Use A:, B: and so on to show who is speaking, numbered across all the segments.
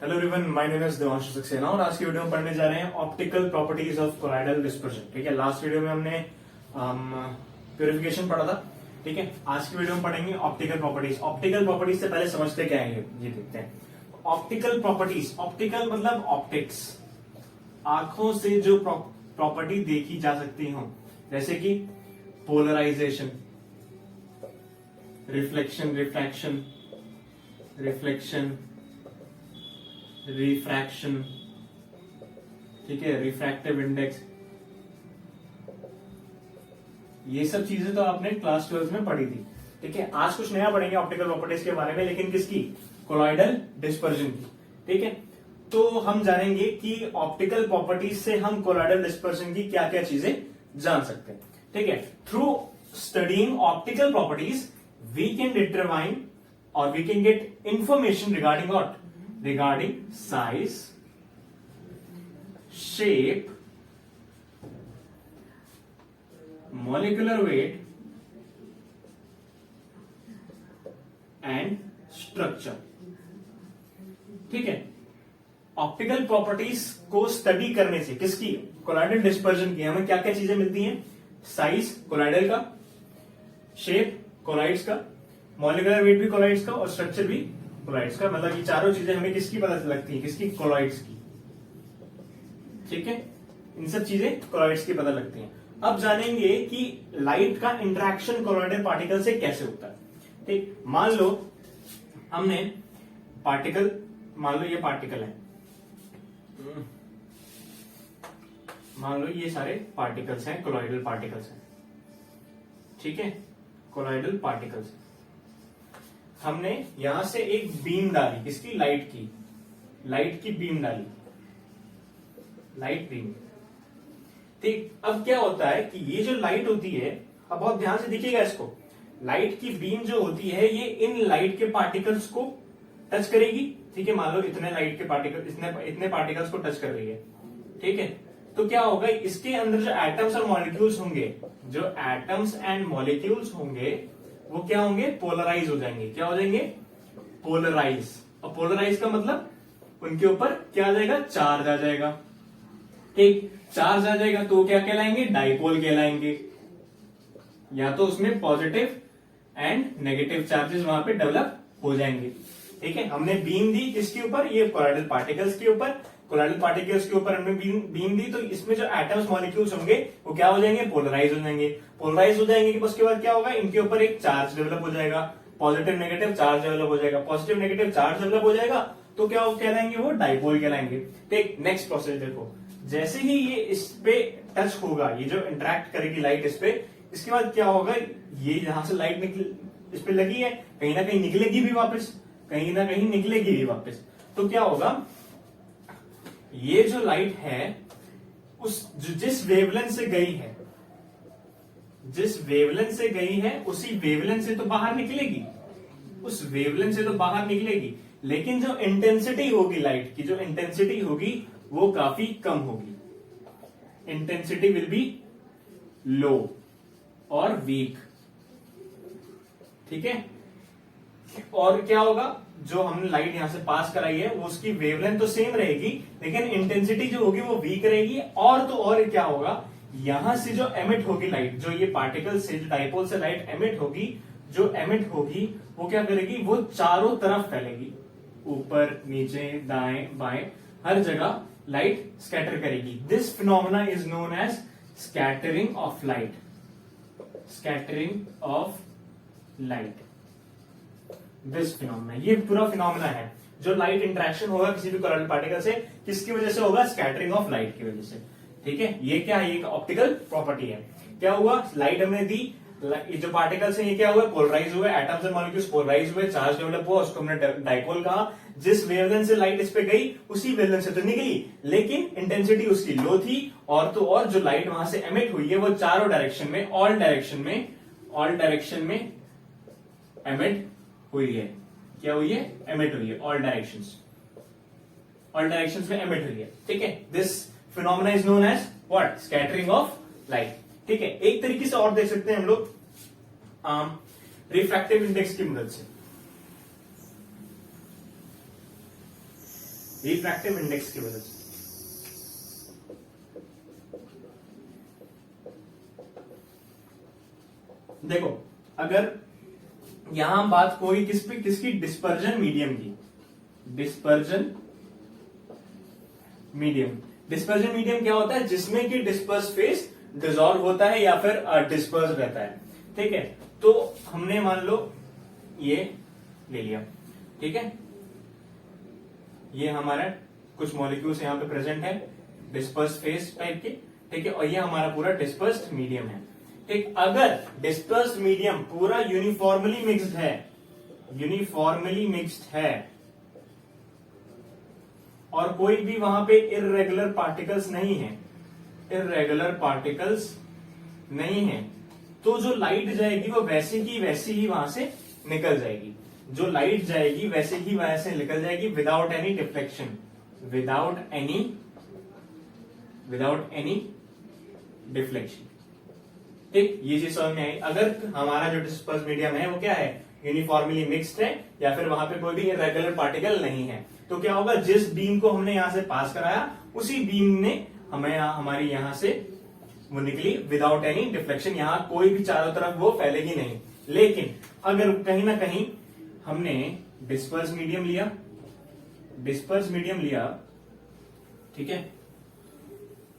A: Hello everyone, my name is Devanshu Saxena और आज की वीडियो में पढ़ने जा रहे हैं optical properties of colloidal dispersion. ठीक है, लास्ट वीडियो में हमने प्यूरिफिकेशन पढ़ा था। ठीक है, आज की वीडियो में पढ़ेंगे ऑप्टिकल प्रॉपर्टीज। ऑप्टिकल प्रॉपर्टीज से पहले समझते क्या है ये देखते हैं। ऑप्टिकल प्रॉपर्टीज, ऑप्टिकल मतलब ऑप्टिक्स, आंखों से जो प्रॉपर्टी देखी जा सकती हो, जैसे कि पोलराइजेशन, रिफ्लेक्शन, रिफ्रैक्शन, रिफ्रैक्शन, ठीक है, रिफ्रैक्टिव इंडेक्स, ये सब चीजें तो आपने क्लास 12 में पढ़ी थी। ठीक है, आज कुछ नया पढ़ेंगे ऑप्टिकल प्रॉपर्टीज के बारे में, लेकिन किसकी? कोलॉइडल डिस्पर्जन की। ठीक है, तो हम जानेंगे कि ऑप्टिकल प्रॉपर्टीज से हम कोलॉइडल डिस्पर्जन की क्या क्या चीजें जान सकते हैं। ठीक है, through studying optical properties we can determine or we can get information regarding what? Regarding size, shape, molecular weight and structure. ठीक है, ऑप्टिकल प्रॉपर्टीज को स्टडी करने से किसकी? कोलॉइडल डिस्पर्जन की हमें क्या क्या चीजें मिलती हैं? साइज कोलॉइडल का, शेप कोलॉइड्स का, मॉलिक्यूलर वेट भी कोलॉइड्स का और स्ट्रक्चर भी कोलॉइड्स का। मतलब ये चारों चीजें हमें किसकी पता लगती हैं? किसकी? कोलॉइड्स की। ठीक है, इन सब चीजें कोलॉइड्स की पता लगती हैं। अब जानेंगे कि लाइट का इंटरेक्शन कोलॉइडल पार्टिकल से कैसे होता है। ठीक, मान लो हमने पार्टिकल, मान लो ये पार्टिकल है, मान लो ये सारे पार्टिकल्स हैं, कोलॉइडल पार्टिकल्स हैं। ठीक है, कोलॉइडल पार्टिकल्स। हमने यहां से एक बीम डाली, किसकी? लाइट की बीम डाली, लाइट बीम। ठीक, अब क्या होता है कि ये जो लाइट होती है, अब बहुत ध्यान से देखिएगा इसको, लाइट की बीम जो होती है ये इन लाइट के पार्टिकल्स को टच करेगी। ठीक है, मान लो इतने लाइट के पार्टिकल, इतने पार्टिकल्स को टच कर रही है। ठीक है, तो क्या होगा, इसके अंदर जो एटम्स और मॉलिक्यूल्स होंगे, जो एटम्स एंड मॉलिक्यूल्स होंगे वो क्या होंगे? पोलराइज हो जाएंगे। क्या हो जाएंगे? पोलराइज। और पोलराइज का मतलब उनके ऊपर क्या आ जाएगा? चार्ज आ जाएगा। ठीक, चार्ज आ जाएगा तो क्या कहलाएंगे? डाइपोल कहलाएंगे। या तो उसमें पॉजिटिव एंड नेगेटिव चार्जेस वहां पे डेवलप हो जाएंगे। ठीक है, हमने बीम दी किसके ऊपर? ये कोलॉइडल पार्टिकल्स के ऊपर। कोलॉइडल पार्टिकल्स के ऊपर हमने बीम दी, तो इसमें जो एटम्स मॉलिक्यूल्स होंगे वो क्या हो जाएंगे? पोलराइज हो जाएंगे। पोलराइज हो जाएंगे कि उसके बाद क्या होगा? इनके ऊपर एक चार्ज डेवलप हो जाएगा, पॉजिटिव नेगेटिव चार्ज डेवलप हो जाएगा। पॉजिटिव नेगेटिव चार्ज डेवलप हो जाएगा तो क्या कहलाएंगे? वो डाइपोल कहलाएंगे। ठीक, नेक्स्ट प्रोसेस देखो, जैसे ही ये इस पे टच होगा, ये जो इंटरेक्ट करेगी लाइट इस पे, इसके बाद क्या होगा? ये यहां से लाइट इस पे लगी है, कहीं ना कहीं निकलेगी भी वापस, कहीं ना कहीं निकलेगी भी वापस। तो क्या होगा? ये जो लाइट है जिस वेवलेंथ से गई है, जिस वेवलेंथ से गई है उसी वेवलेंथ से तो बाहर निकलेगी, उस वेवलेंथ से तो बाहर निकलेगी, लेकिन जो इंटेंसिटी होगी लाइट की, जो इंटेंसिटी होगी वो काफी कम होगी। इंटेंसिटी विल बी लो और वीक। ठीक है, और क्या होगा? जो हमने लाइट यहां से पास कराई है वो उसकी वेवलेंथ तो सेम रहेगी, लेकिन इंटेंसिटी जो होगी वो वीक रहेगी। और तो और क्या होगा, यहां से जो एमिट होगी लाइट, जो ये पार्टिकल से, जो डाइपोल से लाइट एमिट होगी, जो एमिट होगी वो क्या करेगी? वो चारों तरफ फैलेगी, ऊपर नीचे दाएं बाएं हर जगह लाइट स्कैटर करेगी। This phenomena is known as scattering of light. Scattering of light, this phenomena, ये पूरा फिनोमेना है। जो लाइट इंटरेक्शन होगा किसी भी कोलॉइडल पार्टिकल से, किसकी वजह से होगा? स्कैटरिंग ऑफ लाइट की वजह से। ठीक है, ये क्या है? ये ऑप्टिकल प्रॉपर्टी है। क्या हुआ? लाइट हमने दी, ये जो पार्टिकल्स है ये क्या हुआ? पोलराइज हुए, एटम्स एंड मॉलिक्यूल्स पोलराइज हुए, चार्ज डेवलप हुआ, उसको हमने डाइपोल कहा। जिस वेवलेंथ से लाइट इस पे गई उसी वेवलेंथ से तो निकली, लेकिन इंटेंसिटी उसकी लो थी। और तो और जो लाइट वहां से एमिट हुई है वो चारों डायरेक्शन में, ऑल डायरेक्शन में एमिट हुई है। क्या हुई है? एमिट हुई है, ऑल डायरेक्शंस में एमिट हुई है। ठीक है, this phenomena is known as what? Scattering of light. ठीक है, एक तरीके से और देख सकते हैं हम लोग रिफ्रैक्टिव इंडेक्स की मदद से। रिफ्रैक्टिव इंडेक्स की वजह से। देखो अगर यहां बात कोई किसकी डिस्पर्जन मीडियम की, डिस्पर्जन मीडियम। डिस्पर्जन मीडियम क्या होता है, जिसमें कि डिस्पर्स फेस डिसॉल्व होता है या फिर डिस्पर्स रहता है। ठीक है, तो हमने मान लो ये ले लिया, ठीक है, ये हमारा कुछ मॉलिक्यूल्स यहां पे प्रेजेंट है डिस्पर्स फेस टाइप के, ठीक है, और ये हमारा पूरा डिस्पर्स्ड मीडियम है। ठीक, अगर डिस्पर्स्ड मीडियम पूरा यूनिफॉर्मली मिक्स्ड है, यूनिफॉर्मली मिक्स्ड है और कोई भी वहां पे इर्रेगुलर पार्टिकल्स नहीं है, इर्रेगुलर पार्टिकल्स नहीं है, तो जो लाइट जाएगी वो वैसे ही वहां से निकल जाएगी, जो लाइट जाएगी वैसे ही वहां से निकल जाएगी without any deflection, without any deflection. ठीक, ये चीज समझ में आई। अगर हमारा जो डिस्पर्स मीडियम है वो क्या है, यूनिफॉर्मली मिक्स्ड है या फिर वहां पे कोई भी इर्रेगुलर पार्टिकल नहीं है, तो क्या होगा, जिस बीम को हमने यहां से पास कराया उसी बीम ने हमें हमारी यहां से वो निकली विदाउट एनी डिफ्लेक्शन, यहां कोई भी चारों तरफ वो फैलेगी नहीं। लेकिन अगर कहीं ना कहीं हमने डिस्पर्स मीडियम लिया, डिस्पर्स मीडियम लिया, ठीक है,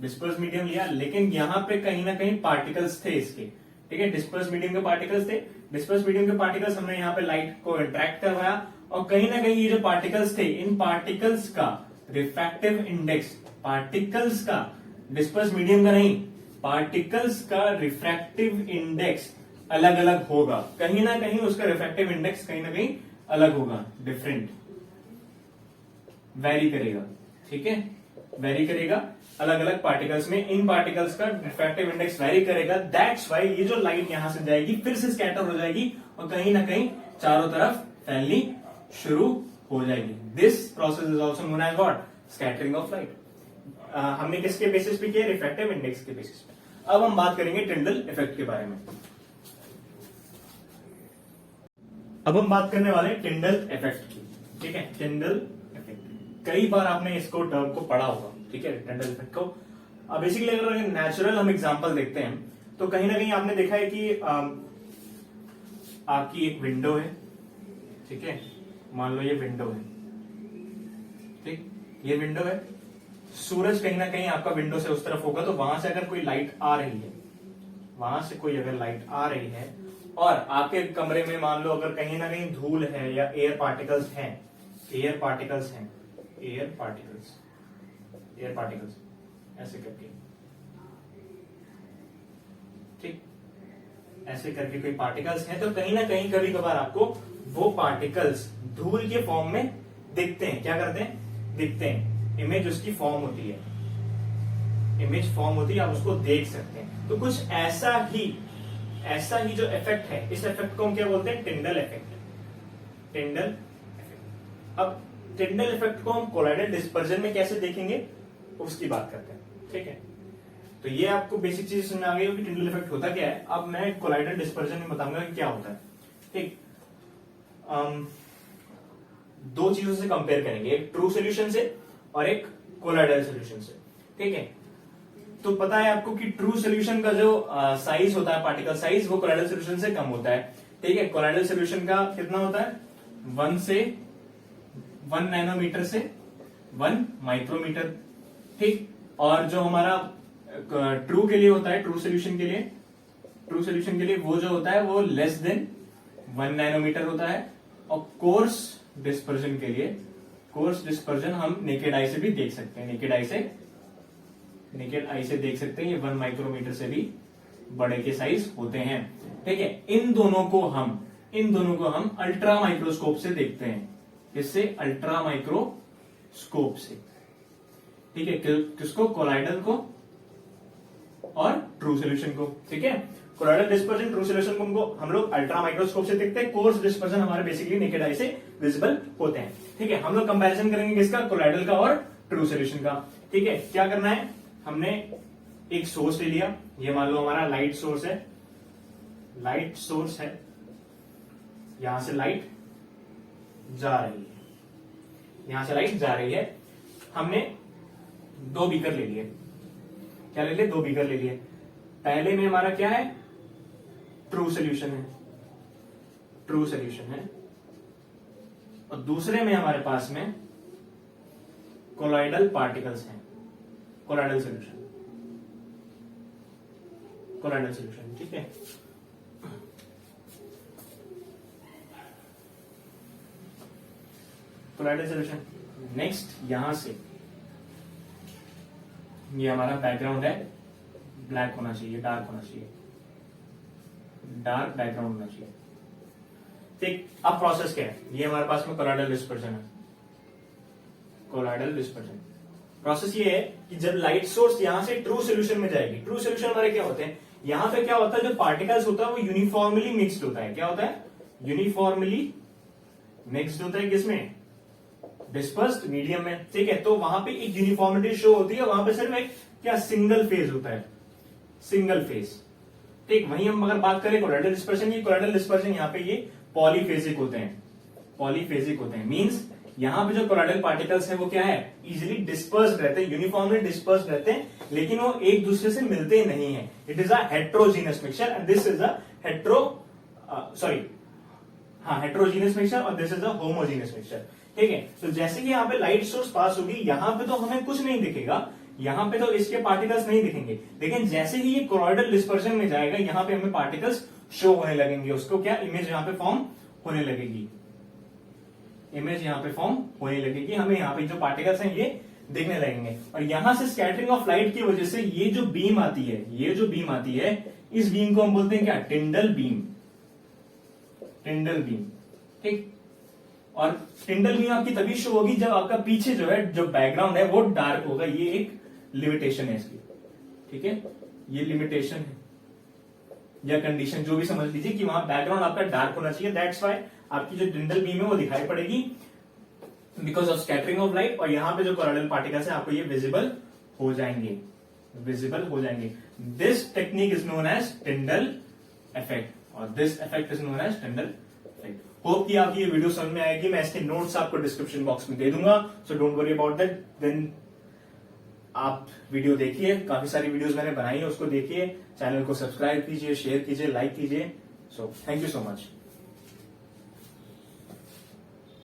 A: डिस्पर्स मीडियम लिया, लेकिन यहां पे कहीं ना कहीं पार्टिकल्स थे इसके, ठीक है, डिस्पर्स मीडियम के पार्टिकल्स थे, डिस्पर्स मीडियम के पार्टिकल्स हमने यहाँ पे लाइट को इंटरेक्ट करवाया और कहीं ना कहीं ये जो पार्टिकल्स थे, इन पार्टिकल्स का रिफ्रैक्टिव इंडेक्स, पार्टिकल्स का, डिस्पर्स मीडियम का नहीं, पार्टिकल्स का रिफ्रैक्टिव इंडेक्स अलग अलग होगा, कहीं ना कहीं उसका रिफ्रैक्टिव इंडेक्स कहीं ना कहीं अलग होगा, डिफरेंट, वेरी करेगा, ठीक है, वेरी करेगा अलग अलग पार्टिकल्स में, इन पार्टिकल्स का रिफ्रैक्टिव इंडेक्स वेरी करेगा। दैट्स वाई ये जो लाइट यहां से जाएगी फिर से स्कैटर हो जाएगी और कहीं ना कहीं चारों तरफ फैलनी शुरू हो जाएगी। This process is also known as what, scattering of light. हमने किसके बेसिस पे किया, रिफ्रैक्टिव इंडेक्स के बेसिस पे। अब हम बात करेंगे टिंडल इफेक्ट के बारे में। अब हम बात करने वाले हैं टिंडल इफेक्ट की, ठीक है, टिंडल इफेक्ट। कई बार आपने इसको टर्म को पढ़ा होगा, ठीक है, टिंडल इफेक्ट को। अब बेसिकली अगर नेचुरल हम एग्जांपल देखते हैं तो कहीं ना कहीं आपने देखा है कि आपकी एक विंडो है, ठीक है, मान लो ये विंडो है, ठीक, ये विंडो है, सूरज कहीं ना कहीं आपका विंडो से उस तरफ होगा, तो वहां से अगर कोई लाइट आ रही है, वहां से कोई अगर लाइट आ रही है और आपके कमरे में मान लो अगर कहीं ना कहीं धूल है या एयर पार्टिकल्स हैं, एयर पार्टिकल्स हैं, एयर पार्टिकल्स, एयर पार्टिकल्स ऐसे करके, ठीक, ऐसे करके कोई पार्टिकल्स हैं, तो कहीं ना कहीं कभी कभार आपको वो पार्टिकल्स धूल के फॉर्म में दिखते हैं। क्या करते हैं, दिखते हैं, इमेज उसकी फॉर्म होती है, इमेज फॉर्म होती है, आप उसको देख सकते हैं। तो कुछ ऐसा ही जो इफेक्ट है, इस इफेक्ट को हम क्या बोलते हैं, टिंडल इफेक्ट, टिंडल इफेक्ट। अब टिंडल इफेक्ट को हम कोलाइडल डिस्पर्जन में कैसे देखेंगे उसकी बात करते हैं, ठीक है। तो ये आपको बेसिक चीज समझ आ गई कि टिंडल इफेक्ट होता क्या है। अब मैं कोलाइडल डिस्पर्जन में बताऊंगा कि क्या होता है, ठीक। दो चीजों से कंपेयर करेंगे, एक ट्रू सोल्यूशन से और एक कोलाइडल सोल्यूशन से, ठीक है। तो पता है आपको कि ट्रू सोल्यूशन का जो साइज होता है, पार्टिकल साइज, वो कोलाइडल सोल्यूशन से कम होता है, ठीक है। कोलाइडल सोल्यूशन का कितना होता है, 1 नैनोमीटर से 1 माइक्रोमीटर, ठीक। और जो हमारा ट्रू के लिए होता है, ट्रू सोल्यूशन के लिए, ट्रू सोल्यूशन के लिए वो जो होता है वो लेस देन 1 नैनोमीटर होता है। और कोर्स डिस्पर्जन के लिए, कोर्स डिस्पर्जन हम नेकेड आई से भी देख सकते हैं, नेकेड आई से देख सकते हैं, ये 1 माइक्रोमीटर से भी बड़े के साइज होते हैं, ठीक है। इन दोनों को हम अल्ट्रा माइक्रोस्कोप से देखते हैं, इससे अल्ट्रा माइक्रोस्कोप से, ठीक है। किसको, कोलाइडल को और ट्रू सोल्यूशन को, ठीक है। कोलाइडल डिस्पर्जन, ट्रू सोल्यूशन को हम लोग अल्ट्रा माइक्रोस्कोप से देखते हैं, कोर्स डिस्पर्जन हमारे बेसिकली नेकेड आई से विजिबल होते हैं, ठीक है। हम लोग कंपैरिजन करेंगे किसका, कोलाइडल का और ट्रू सोल्यूशन का, ठीक है। क्या करना है, हमने एक सोर्स ले लिया, ये मान लो हमारा लाइट सोर्स है, लाइट सोर्स है, यहां से लाइट जा रही है, यहां से लाइट जा रही है। हमने 2 बीकर ले लिए। क्या ले लिए? 2 बीकर ले लिए। पहले में हमारा क्या है? ट्रू सोल्यूशन है, ट्रू सोल्यूशन है, और दूसरे में हमारे पास में कोलॉइडल पार्टिकल्स हैं, कोलॉइडल सोल्यूशन, कोलॉइडल सोल्यूशन। ठीक है, कोलॉइडल सोल्यूशन। नेक्स्ट यहां से ये हमारा बैकग्राउंड है, ब्लैक होना चाहिए, डार्क होना चाहिए, डार्क बैकग्राउंड होना चाहिए। ठीक, अब प्रोसेस क्या है? ये हमारे पास में कोलॉइडल डिस्पर्जन है, कोलॉइडल डिस्पर्जन। प्रोसेस ये है कि जब लाइट सोर्स यहां से ट्रू सोल्यूशन में जाएगी, ट्रू सोल्यूशन हमारे क्या होते हैं, यहां पे क्या होता है, जो पार्टिकल्स होता है वो यूनिफॉर्मली मिक्स्ड होता है। क्या होता है? यूनिफॉर्मली मिक्स्ड होता है। किसमें? डिस्पर्स्ड मीडियम में। ठीक है, तो वहां पे एक यूनिफॉर्मिटी शो होती है, वहां पे सिर्फ एक क्या सिंगल फेज होता है, सिंगल फेज। ठीक, वहीं हम अगर बात करें कोलॉइडल डिस्पर्जन की, कोलॉइडल डिस्पर्जन यहाँ पे ये पॉलीफेजिक होते हैं, पॉलीफेजिक होते हैं। मींस यहाँ पे जो कोलॉइडल पार्टिकल्स हैं वो क्या है? इजिली डिस्पर्स्ड रहते हैं, यूनिफॉर्मली डिस्पर्स्ड रहते हैं, लेकिन वो एक दूसरे से मिलते नहीं है। It is a heterogeneous mixture and this is a heterogeneous mixture और this is a homogeneous mixture. ठीक है, तो जैसे कि यहाँ पे लाइट सोर्स पास होगी, यहाँ पे तो हमें कुछ नहीं दिखेगा, यहाँ पे तो इसके पार्टिकल्स नहीं दिखेंगे, लेकिन जैसे ही ये कोलॉइडल डिस्पर्जन में जाएगा, यहाँ पे हमें पार्टिकल्स शो होने लगेंगे। उसको क्या इमेज यहाँ पे फॉर्म होने लगेगी, इमेज यहाँ पे फॉर्म होने लगेगी, हमें यहाँ पे जो पार्टिकल्स हैं ये दिखने लगेंगे। और यहां से स्कैटरिंग ऑफ लाइट की वजह से ये जो बीम आती है, ये जो बीम आती है, इस बीम को हम बोलते हैं क्या? टिंडल बीम, टिंडल बीम। ठीक, और टिंडल बीम आपकी तभी शो होगी जब आपका पीछे जो है, जो बैकग्राउंड है वो डार्क होगा। ये एक लिमिटेशन है इसकी। ठीक है, ये लिमिटेशन है या कंडीशन, जो भी समझ लीजिए, कि वहां बैकग्राउंड आपका डार्क होना चाहिए। दैट्स व्हाई आपकी जो टिंडल बीम है वो दिखाई पड़ेगी because of scattering of light. और यहाँ पे जो कोलॉइडल पार्टिकल्स है आपको ये विजिबल हो जाएंगे, विजिबल हो जाएंगे। This technique is known as Tyndall effect और this effect is known as Tyndall effect. Hope कि आपकी ये वीडियो समझ में आएगी। मैं इसके नोट्स आपको डिस्क्रिप्शन बॉक्स में दे दूंगा, so don't worry about that. Then आप वीडियो देखिए, काफी सारी वीडियोस मैंने बनाई है, उसको देखिए, चैनल को सब्सक्राइब कीजिए, शेयर कीजिए, लाइक कीजिए। So thank you so much.